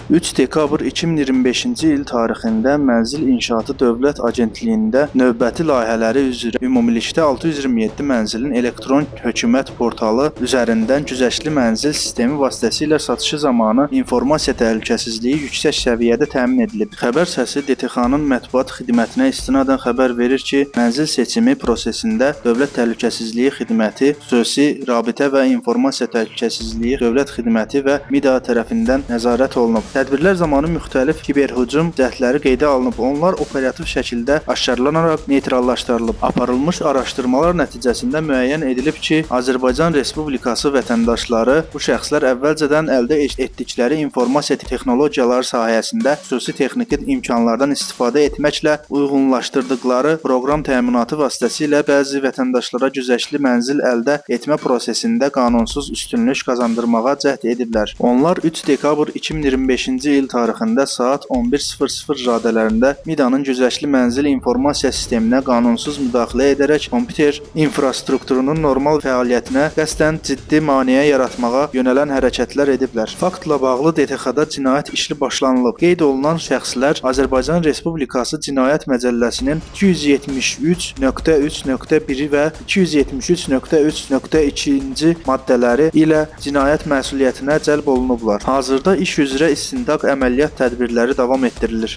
3 dekabr 2025-ci il tarixində Mənzil İnşaatı Dövlət Agentliyində növbəti layihələri üzrə ümumilikdə 627 mənzilin elektron hökumət portalı üzərindən güzəştli mənzil sistemi vasitəsilə satışı zamanı informasiya təhlükəsizliyi yüksək səviyyədə təmin edilib. Xəbər səsi DTX-nın mətbuat xidmətinə istinadən xəbər verir ki, mənzil seçimi prosesində Dövlət Təhlükəsizliyi Xidməti, Xüsusi Rabitə və İnformasiya Təhlükəsizliyi Dövlət Xidməti və MİDA tərəfindən nəzarət olunub. Tədbirlər zamanı müxtəlif kiberhücum cəhdləri qeydə alınıb. Onlar operativ şəkildə aşkarlanaraq neytrallaşdırılıb. Aparılmış araşdırmalar nəticəsində müəyyən edilib ki, Azərbaycan Respublikası vətəndaşları bu şəxslər əvvəlcədən əldə etdikləri informasiya texnologiyaları sahəsində xüsusi texniki imkanlardan istifadə etməklə uyğunlaşdırdıqları proqram təminatı vasitəsilə bəzi vətəndaşlara güzəştli mənzil əldə etmə prosesində qanunsuz üstünlük qazandırmağa cəhd ediblər. Onlar 3 dekabr 2025-ci il tarixində saat 11:00 radələrində MİDA-nın güzəştli mənzil informasiya sisteminə qanunsuz müdaxilə edərək kompüter infrastrukturunun normal fəaliyyətinə qəsdən ciddi maneə yaratmağa yönələn hərəkətlər ediblər. Faktla bağlı DTX-da cinayət işi başlanılıb. Qeyd olunan şəxslər Azərbaycan Respublikası Cinayət Məcəlləsinin 273.3.1 və 273.3.2-ci maddələri ilə cinayət məsuliyyətinə cəlb olunublar. Hazırda iş üzrə istintaq əməliyyat tədbirləri davam etdirilir.